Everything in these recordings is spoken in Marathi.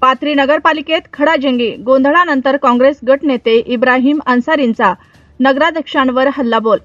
पाथरी नगरपालिकेत खडाजंगी गोंधळानंतर काँग्रेस गटनेते इब्राहिम अन्सारींचा नगराध्यक्षांवर हल्लाबोल।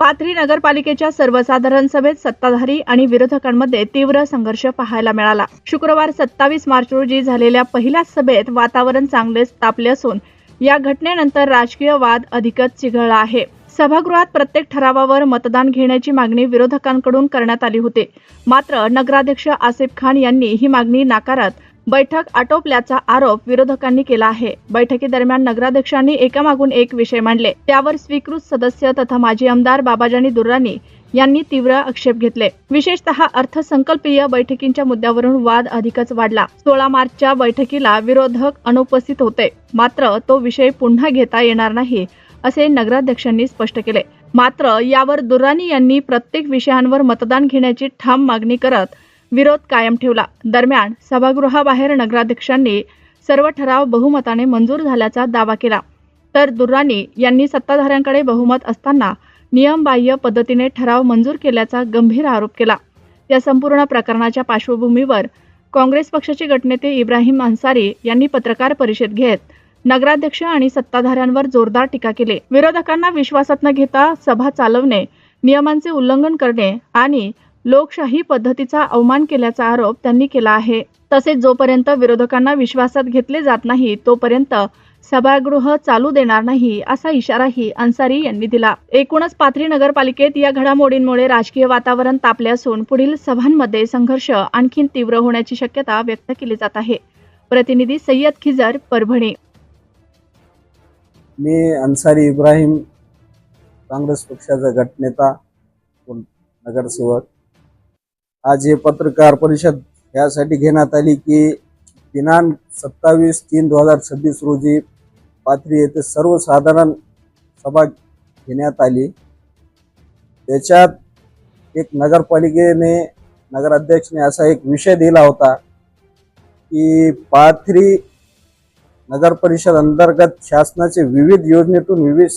पाथरी नगरपालिकेच्या सर्वसाधारण सभेत सत्ताधारी आणि विरोधकांमध्ये तीव्र संघर्ष पाहायला मिळाला। शुक्रवार 27 मार्च रोजी झालेल्या पहिल्या सभेत वातावरण चांगलेच तापले असून या घटनेनंतर राजकीय वाद अधिकच चिघळला आहे। सभागृहात प्रत्येक ठरावावर मतदान घेण्याची मागणी विरोधकांकडून करण्यात आली होती। मात्र नगराध्यक्ष आसिफ खान यांनी ही मागणी नाकारत बैठक आटोपल्याचा आरोप विरोधकांनी केला आहे। बैठकीदरम्यान नगराध्यक्षांनी एकामागून एक विषय मांडले, त्यावर स्वीकृत सदस्य तथा माजी आमदार बाबाजानी दुर्राणी यांनी तीव्र आक्षेप घेतले। विशेषतः अर्थसंकल्पीय बैठकींच्या मुद्द्यावरून वाद अधिकच वाढला। 16 मार्चच्या बैठकीला विरोधक अनुपस्थित होते, मात्र तो विषय पुन्हा घेता येणार नाही असे नगराध्यक्षांनी स्पष्ट केले। मात्र यावर दुर्राणी यांनी प्रत्येक विषयांवर मतदान घेण्याची ठाम मागणी करत विरोध कायम ठेवला। दरम्यान सभागृहाबाहेर नगराध्यक्षांनी सर्व ठराव बहुमताने मंजूर झाल्याचा दावा केला, तर दुर्राणी यांनी सत्ताधाऱ्यांकडे बहुमत असताना नियमबाह्य पद्धतीने ठराव मंजूर केल्याचा गंभीर आरोप केला। या संपूर्ण प्रकरणाच्या पार्श्वभूमीवर काँग्रेस पक्षाचे गटनेते इब्राहिम अन्सारी यांनी पत्रकार परिषद घेत नगराध्यक्ष आणि सत्ताधाऱ्यांवर जोरदार टीका केली। विरोधकांना विश्वासात न घेता सभा चालवणे, नियमांचे उल्लंघन करणे आणि लोकशाही पद्धतीचा अवमान केल्याचा आरोप त्यांनी केला आहे। तसेच जोपर्यंत विरोधकांना विश्वासात घेतले जात नाही तोपर्यंत सभागृह चालू देणार नाही असा इशाराही अन्सारी यांनी दिला। एकूणच पाथरी नगरपालिकेत या घडामोडींमुळे राजकीय वातावरण तापले असून पुढील सभांमध्ये संघर्ष आणखी तीव्र होण्याची शक्यता व्यक्त केली जात आहे। प्रतिनिधी सय्यद खिजर, परभणी। मी अन्सारी इब्राहिम, काँग्रेस पक्षाचा गटनेता, नगरसेवक। आज हे पत्रकार परिषद यासाठी घेण्यात आली की दिनांक 27/3/2026 रोजी पाथरी येथे सर्वसाधारण सभा घेण्यात आली। त्याच्यात एक नगरपालिकेने नगराध्यक्षने असा एक विषय दिला होता की पाथरी नगर परिषद अंतर्गत शासनाचे विविध योजनेतून विविध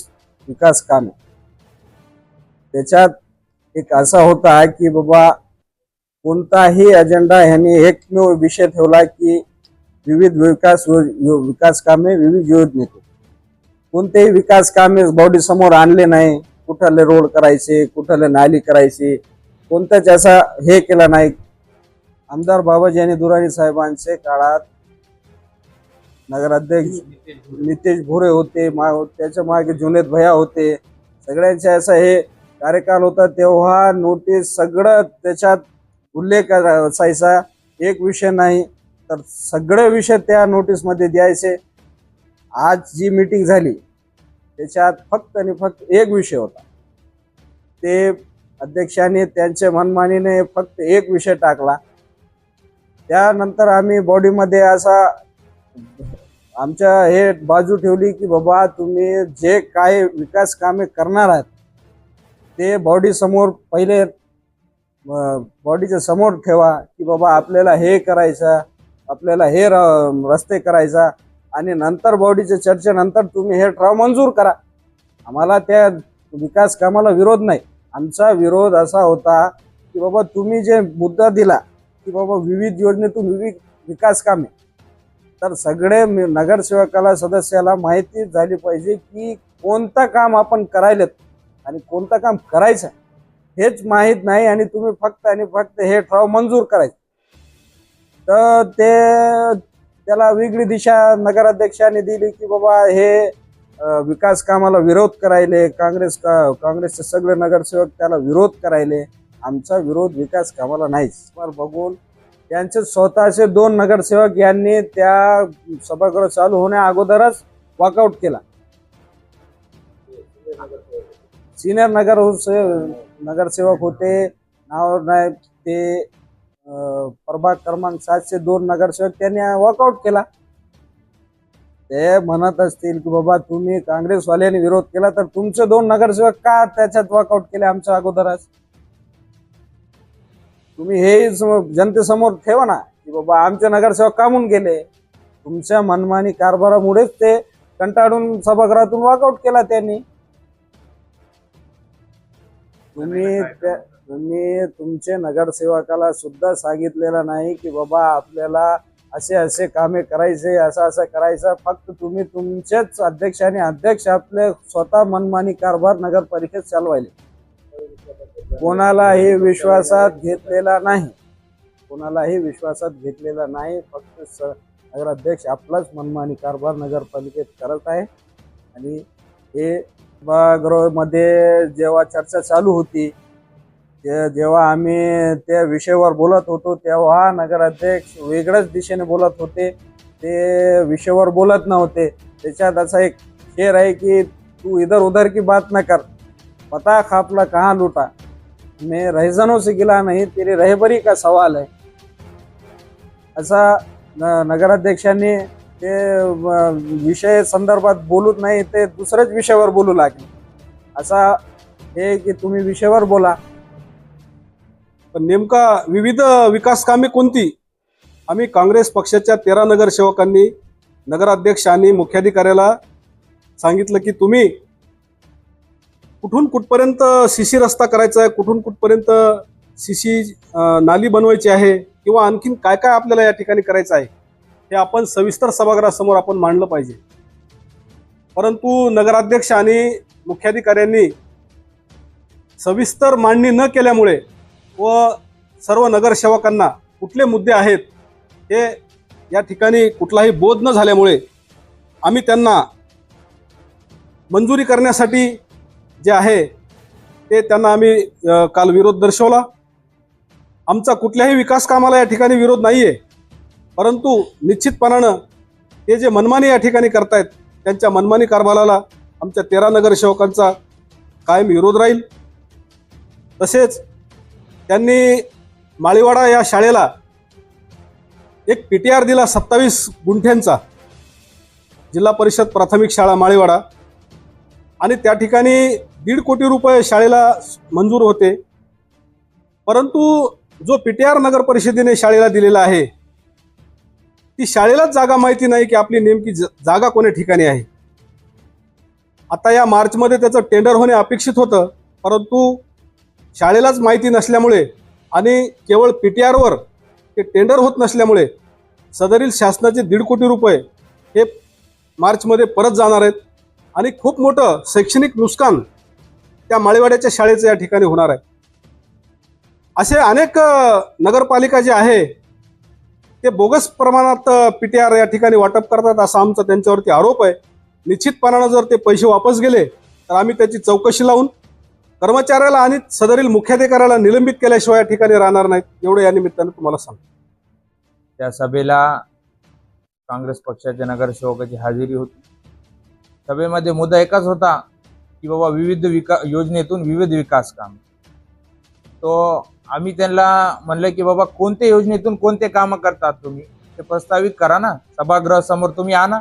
विकास कामे। त्याच्यात एक असा होता की बाबा कोणताही अजेंडा ह्यांनी एकमेव विषय ठेवला की विविध विकास कामे विविध योजनेतून। कोणतेही विकास कामे बॉडी समोर आणले नाही। कुठले रोड करायचे, कुठले नाली करायची, कोणताच असा हे केला नाही। आमदार बाबाजानी दुर्राणी साहेबांच्या काळात नगराध्यक्ष नितेश भोरे होते, त्याच्या मागे जुनेद भैया होते, सगळ्यांचे असं हे कार्यकाल होता। तेव्हा नोटीस सगळं त्याच्यात उल्लेख असायचा, एक विषय नाही तर सगळे विषय त्या नोटीस मध्ये द्यायचे। आज जी मीटिंग झाली त्याच्यात फक्त आणि फक्त एक विषय होता, ते अध्यक्षांनी त्यांच्या मनमानीने फक्त एक विषय टाकला। त्यानंतर आम्ही बॉडीमध्ये असा आमच्या हे बाजू ठेवली की बाबा तुम्ही जे काय विकास कामे करणार आहात ते बॉडी समोर पहिले बॉडीच्या समोर ठेवा की बाबा आपल्याला हे करायचं, आपल्याला हे रस्ते करायचा, आणि नंतर बॉडीच्या चर्चेनंतर तुम्ही हे ठराव मंजूर करा। आम्हाला त्या विकास कामाला विरोध नाही। आमचा विरोध असा होता की बाबा तुम्ही जे मुद्दा दिला की बाबा विविध योजनेतून विविध विकास कामे, तर सगळे नगरसेवकाला सदस्याला माहिती झाली पाहिजे की कोणतं काम आपण करायलेत आणि कोणतं काम करायचं हेच माहित नाही, आणि तुम्ही फक्त आणि फक्त हे ठराव मंजूर करायचे। तर त्याला वेगळी दिशा नगराध्यक्षांनी दिली की बाबा हे विकास कामाला विरोध करायले, काँग्रेसचे सगळे नगरसेवक त्याला विरोध करायले। आमचा विरोध विकास कामाला नाहीच। बघून त्यांचे स्वतःचे 2 नगरसेवक यांनी त्या सभागृह चालू होण्या अगोदरच वॉकआउट केला। सिनियर नगरसेवक होते, नाव नाही ते प्रभाग क्रमांक 7चे 2 नगरसेवक त्यांनी वॉकआउट केला। ते म्हणत असतील की बाबा तुम्ही काँग्रेसवाल्यांनी विरोध केला तर तुमचे 2 नगरसेवक का त्याच्यात वॉकआउट केले आमच्या अगोदरच? तुम्ही हे जनतेसमोर ठेवा ना की बाबा आमचे नगरसेवक कामून गेले। तुमच्या मनमानी कारभारामुळेच ते कंटाळून सभागृहातून वॉकआउट केला त्यांनी। तुम्ही तुमचे नगरसेवकाला सुद्धा सांगितलेलं नाही की बाबा आपल्याला असे असे कामे करायचे, असं असं करायचं. फक्त तुम्ही तुमचेच अध्यक्ष आणि अध्यक्ष आपले स्वतः मनमानी कारभार नगरपालिकेत चालवायले. कोणालाही विश्वासात घेतलेला नाही, कोणालाही विश्वासात घेतलेला नाही. फक्त नगराध्यक्ष आपलाच मनमानी कारभार नगरपालिकेत करत आहे. आणि हे सभागृहामध्ये जेव्हा चर्चा चालू होती, जेव्हा आम्ही त्या विषयावर बोलत होतो, तेव्हा नगराध्यक्ष वेगळ्याच दिशेने बोलत होते, ते विषयावर बोलत नव्हते. त्याच्यात असा एक शेर आहे की तू इधर उधर की बात न कर, पता खापला कहाँ लूटा, मैं रहजनों से गिला नहीं, तेरी रहबरी का सवाल है. असा नगराध्यक्षांनी ते विषय संदर्भात बोलत नाही, ते दुसऱ्याच विषयावर बोलू लागले. असा हे की तुम्ही विषयावर बोला. पण नेमका विविध विकास कामे कोणती? आम्ही काँग्रेस पक्षाच्या 13 नगरसेवकांनी नगराध्यक्ष आणि मुख्याधिकाऱ्याला सांगितलं की तुम्ही कुठून कुठपर्यंत सीसी रस्ता करायचा आहे, कुठून कुठपर्यंत सीसी नाली बनवायची आहे, किंवा आणखीन काय काय आपल्याला या ठिकाणी करायचं आहे हे आपण सविस्तर सभागृहासमोर आपण मांडलं पाहिजे. परंतु नगराध्यक्ष आणि मुख्याधिकाऱ्यांनी सविस्तर मांडणी न केल्यामुळे व सर्व नगरसेवकांना कुठले मुद्दे आहेत हे या ठिकाणी कुठलाही बोध न झाल्यामुळे आम्ही त्यांना मंजुरी करण्यासाठी जे आहे ते त्यांना आम्ही काल विरोध दर्शवला. आमचा कुठल्याही विकास कामाला या ठिकाणी विरोध नाही आहे, परंतु निश्चितपणानं ते जे मनमानी या ठिकाणी करतायत त्यांच्या मनमानी कारभाराला आमच्या 13 नगरसेवकांचा कायम विरोध राहील. तसेच त्यांनी माळीवाडा या शाळेला एक PTR दिला 27 गुंठ्यांचा, जिल्हा परिषद प्राथमिक शाळा माळीवाडा, आणि त्या ठिकाणी 1.5 कोटी रुपये शाळेला मंजूर होते. परंतु जो PTR नगर परिषदेने शाळेला दिलेला आहे ती शाळेलाच जागा माहिती नाही की आपली नेमकी जागा कोण्या ठिकाणी आहे. आता या मार्चमध्ये त्याचं टेंडर होणे अपेक्षित होतं, परंतु शाळेलाच माहिती नसल्यामुळे आणि केवळ PTR वर ते टेंडर होत नसल्यामुळे सदरील शासनाचे 1.5 कोटी रुपये हे मार्चमध्ये परत जाणार आहेत आणि खूप मोठं शैक्षणिक नुकसान त्या माळीवाड्याच्या शाळेचं या ठिकाणी होणार आहे. असे अनेक नगरपालिका जे आहे ते बोगस प्रमाणात PTR या ठिकाणी वाटप करतात असा आमचा त्यांच्यावरती आरोप आहे. निश्चितपणानं जर ते पैसे वापस गेले तर आम्ही त्याची चौकशी लावून कर्मचाऱ्याला आणि सदरील मुख्याधिकाऱ्याला निलंबित केल्याशिवाय या ठिकाणी राहणार नाहीत, एवढं या निमित्तानं तुम्हाला सांगतो. त्या सभेला काँग्रेस पक्षाच्या नगरसेवकाची हजेरी होती. सभेमध्ये मुद्दा एकच होता की बाबा विविध योजनेतून विविध विकास काम. तो आम्ही त्यांना म्हणलं की बाबा कोणत्या योजनेतून कोणते कामं करतात तुम्ही ते प्रस्तावित करा ना, सभागृहासमोर तुम्ही आणा.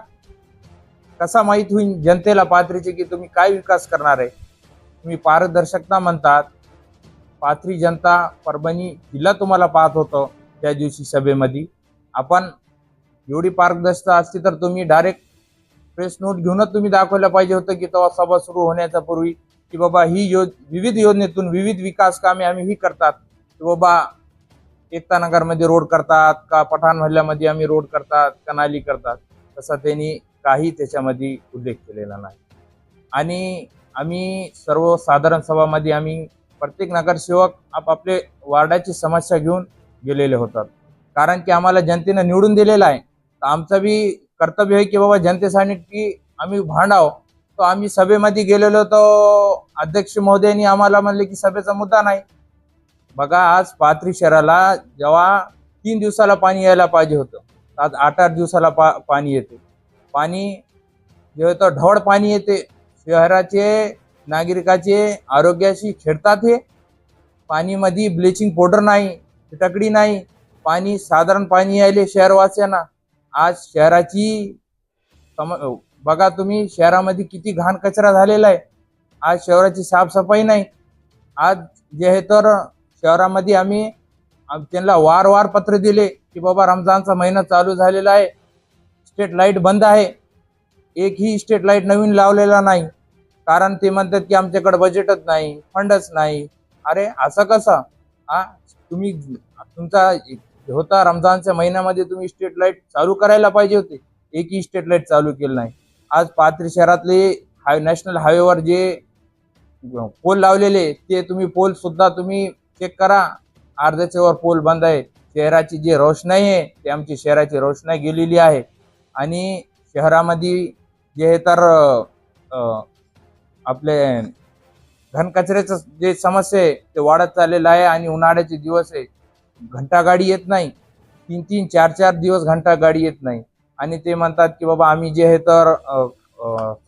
कसा माहीत होईल जनतेला पाथरीचे की तुम्ही काय विकास करणार आहे. तुम्ही पारदर्शकता म्हणतात, पाथरी जनता परभणी जिल्हा तुम्हाला पाहत होतं त्या दिवशी सभेमध्ये. आपण एवढी पारदर्शकता असती तर तुम्ही डायरेक्ट प्रेस नोट घेऊनच तुम्ही दाखवलं पाहिजे होतं की तेव्हा सभा सुरू होण्याच्या पूर्वी की बाबा ही विविध योजनेतून विविध विकास कामे आम्ही ही करतात, की बाबा एकता नगरमध्ये रोड करतात का, पठाण मोहल्ल्यामध्ये आम्ही रोड करतात का, नाली करतात. तसा त्यांनी काही त्याच्यामध्ये उल्लेख केलेला नाही. आणि आम्ही सर्वसाधारण सभामध्ये आम्ही प्रत्येक नगरसेवक आपापले वार्डाची समस्या घेऊन गेलेले होतात, कारण की आम्हाला जनतेनं निवडून दिलेलं आहे. तर आमचं बी कर्तव्य आहे की बाबा जनतेसाठी आम्ही भांडाव. तो आम्ही सभेमध्ये गेलेलो तो अध्यक्ष महोदयांनी आम्हाला म्हणले की सभेचा मुद्दा नाही. बघा आज पाथरी शहराला जेव्हा 3 दिवसाला पाणी यायला पाहिजे होतं, आज 8-8 दिवसाला पाणी येते. पाणी जेव्हा तर ढवळ पाणी येते, शहराचे नागरिकाचे आरोग्याशी खेळतात. हे पाणीमध्ये ब्लिचिंग पावडर नाही, फिटकडी नाही, पाणी साधारण पाणी यायले शहरवासियांना. आज शहराची बघा तुम्ही शहरामध्ये किती घाण कचरा झालेला आहे. आज शहराची साफसफाई नाही. आज जे आहे तर शहरामध्ये आम्ही त्यांना वारंवार पत्र दिले की बाबा रमजानचा महिना चालू झालेला आहे, स्ट्रीट लाईट बंद आहे. एकही स्ट्रीट लाईट नवीन लावलेला नाही, कारण ते म्हणतात की आमच्याकडे बजेटच नाही, फंडच नाही. अरे असं कसं? तुम्ही तुमचा होता रमजानच्या महिन्यामध्ये तुम्ही स्ट्रीट लाईट चालू करायला पाहिजे होते, एकही स्ट्रीट लाईट चालू केलं नाही. आज पाथरी शहरातले नॅशनल हायवेवर जे पोल लावलेले ते तुम्ही पोल सुद्धा तुम्ही चेक करा, अर्ध्याच्या वर पोल बंद आहे. शहराची जी रोषणाई आहे ते आमची शहराची रोषणाई गेलेली आहे. आणि शहरामध्ये जे हे तर आपले घनकचऱ्याचं जे समस्या आहे ते वाढत चाललेलं आहे. आणि उन्हाळ्याचे दिवस आहे, घंटागाडी येत नाही, 3-3, 4-4 दिवस घंटागाडी येत नाही. आणि ते म्हणतात की बाबा आम्ही जे हे तर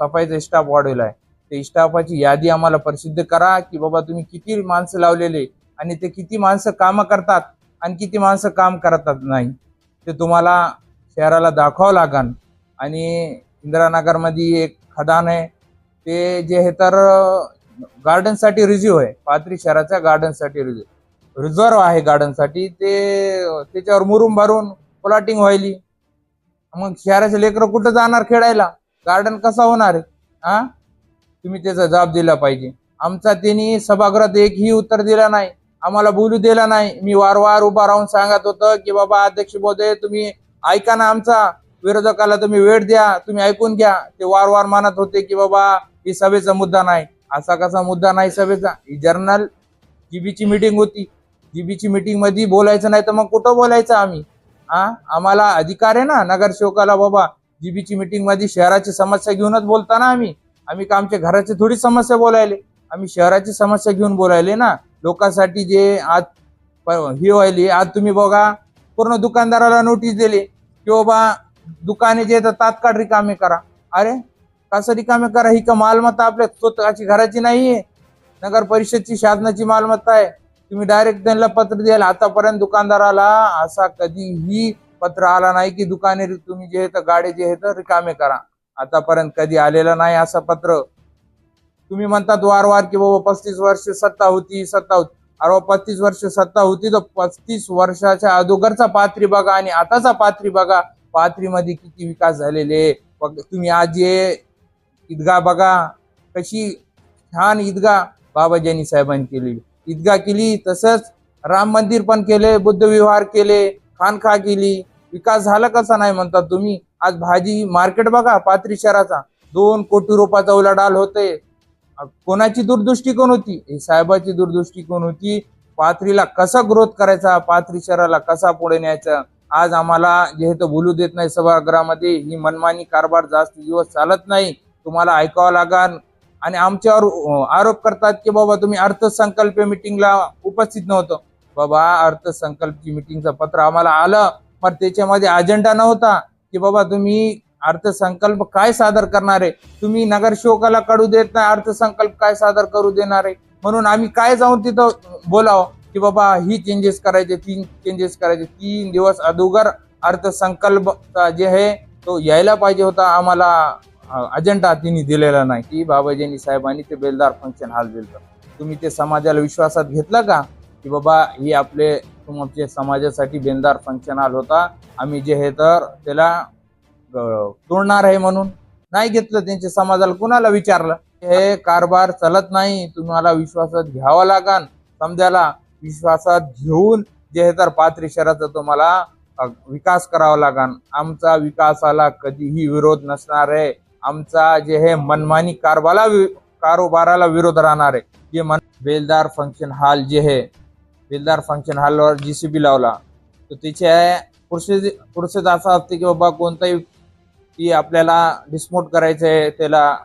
सफाईचा स्टाफ वाढवला आहे, ते स्टाफाची यादी आम्हाला प्रसिद्ध करा की बाबा तुम्ही किती माणसं लावलेले आणि ते किती माणसं कामं करतात आणि किती माणसं काम करतात नाही, ते तुम्हाला शहराला दाखवावं लागेल. आणि इंदिरानगरमध्ये एक खदान आहे, ते जे हे तर गार्डनसाठी रिझर्व आहे, पाथरी शहराच्या गार्डनसाठी रिझर्व आहे गार्डनसाठी. ते त्याच्यावर मुरुम भरून प्लॉटिंग व्हायली. मग शहराचे लेकरं कुठं जाणार खेळायला, गार्डन कसा होणार आहे? तुम्ही त्याचा जबाब दिला पाहिजे. आमचा त्यांनी सभागृहात एकही उत्तर दिला नाही, आम्हाला बोलू दिला नाही. मी वारंवार उभा राहून सांगत होतं की बाबा अध्यक्ष महोदय तुम्ही ऐका ना, आमचा विरोधकाला तुम्ही वेळ द्या, तुम्ही ऐकून घ्या. ते वारंवार म्हणत होते की बाबा ही सभेचा मुद्दा नाही. असा कसा मुद्दा नाही सभेचा? ही जर्नल जीबीची मीटिंग होती, जीबीची मीटिंग मध्ये बोलायचं नाही तर मग कुठं बोलायचं आम्ही? आम्हाला अधिकार आहे ना नगरसेवकाला, बाबा जीबीची मीटिंग मध्ये शहराची समस्या घेऊनच बोलताना आम्ही का आमच्या घराची थोडी समस्या बोलायले, आम्ही शहराची समस्या घेऊन बोलायले ना. लोकांसाठी जे आज ही व्हायली, आज तुम्ही बघा पूर्ण दुकानदाराला नोटीस दिली की बाबा दुकाने जे तात्काळ रिकामे करा. अरे कसं रिकामे करा? ही का मालमत्ता आपल्या स्वतःची घराची नाहीये, नगर परिषदची शासनाची मालमत्ता आहे. तुम्ही डायरेक्ट त्यांना पत्र द्याल. आतापर्यंत दुकानदाराला असा कधीही पत्र आला नाही की दुकाने तुम्ही जे तर गाडे जे आहेत रिकामे करा. आतापर्यंत कधी आलेलं नाही असं पत्र. तुम्ही म्हणतात वारंवार की बाबा 35 वर्ष सत्ता होती. अरे 35 वर्ष सत्ता होती तर 35 वर्षाच्या अगोदरचा पाथरी बघा आणि आताचा पाथरी बघा. पाथरीमध्ये किती विकास झालेले. तुम्ही आज जे ईदगाह बघा, कशी छान ईदगाह बाबाजानी साहेबांनी केली, ईदगाह केली. तसंच राम मंदिर पण केले, बुद्ध विहार केले, खानखा केली. विकास झाला कसा नाही म्हणतात तुम्ही? आज भाजी मार्केट बघा पाथरी शहराचा 2 कोटी रुपयाचा उलाढाल होते. कोणाची दूरदृष्टिकोन होती? हे साहेबाची दूरदृष्टिकोन होती. पाथरीला कसा ग्रोथ करायचा, पाथरी शहराला कसा पुढे न्यायचा. आज आम्हाला जे हे तर बोलू देत नाही सभागृहामध्ये. ही मनमानी कारभार जास्त दिवस चालत नाही, तुम्हाला ऐकावं लागेल. आणि आमच्यावर आरोप करतात की बाबा तुम्ही अर्थसंकल्प मीटिंगला उपस्थित नव्हतं. बाबा अर्थसंकल्पची मीटिंगचं पत्र आम्हाला आलं, पण त्याच्यामध्ये अजेंडा नव्हता की बाबा तुम्ही अर्थसंकल्प काय सादर करणार आहे. तुम्ही नगरसेवकाला कळू देत नाही अर्थसंकल्प काय सादर करू देणार आहे. म्हणून आम्ही काय जाऊन तिथं बोलावं की बाबा ही चेंजेस करायचे, 3 चेंजेस करायचे. 3 दिवस अगोदर अर्थसंकल्प जे आहे तो यायला पाहिजे होता. आम्हाला अजेंडा तिने दिलेला नाही की बाबाजानी साहेबांनी ते बेलदार फंक्शन हॉल दिलं. तुम्ही ते समाजाला विश्वासात घेतलं का की बाबा ही आपले तुमच्या समाजासाठी बेलदार फंक्शन हॉल होता, आम्ही जे हे तर त्याला तोडणार आहे म्हणून? नाही घेतलं. त्यांच्या समाजाला कुणाला विचारलं? हे कारभार चालत नाही, तुम्हाला विश्वासात घ्यावा लागेल. समजायला विश्वासात घेऊन जे हे तर पाथरी शहराचा तुम्हाला विकास करावा लागेल. आमचा विकासाला कधीही विरोध नसणार आहे. आमचा जे हे मनमानी कारोबाराला विरोध राहणार आहे. जे बेलदार फंक्शन हॉल जे आहे, बेलदार फंक्शन हॉलवर जीसीबी लावला तर त्याच्या प्रोसेस असा असते की बाबा कोणताही की आपल्याला डिस्मोट करायचं आहे, त्याला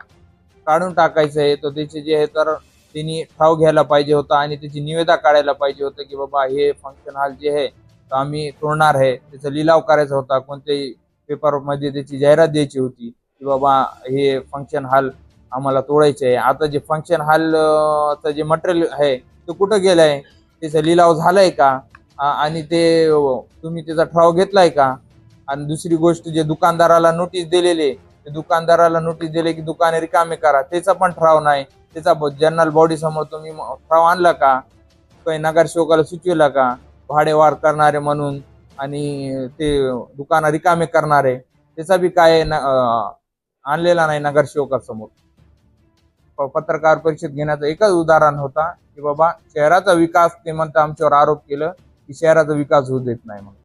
काढून टाकायचं आहे, तर त्याचे जे आहे तर त्यांनी ठाव घ्यायला पाहिजे होता आणि त्याची निविदा काढायला पाहिजे होतं की बाबा हे फंक्शन हॉल जे आहे तर आम्ही तोडणार आहे. त्याचा लिलाव करायचा होता, कोणत्याही पेपरमध्ये त्याची जाहिरात द्यायची होती की बाबा हे फंक्शन हॉल आम्हाला तोडायचे आहे. आता जे फंक्शन हॉलचं जे मटेरियल आहे ते कुठं गेलं आहे, त्याचा लिलाव झालाय का आणि ते तुम्ही त्याचा ठाव घेतलाय का? आणि दुसरी गोष्ट जे दुकानदाराला नोटीस दिलेले, ते दुकानदाराला नोटीस दिले की दुकाने रिकामे करा, त्याचा पण ठाव नाही. त्याचा जनरल बॉडी समोर तुम्ही ठाव आणला का? काही नगरसेवकाला सुचविला का भाडेवाढ करणारे म्हणून आणि ते दुकान रिकामे करणारे? त्याचा बी काय आणलेला नाही नगरसेवकासमोर. पत्रकार परिषद घेण्याचं एकच उदाहरण होता की बाबा शहराचा विकास, ते म्हणता आमच्यावर आरोप केलं की शहराचा विकास होऊ देत नाही म्हणून.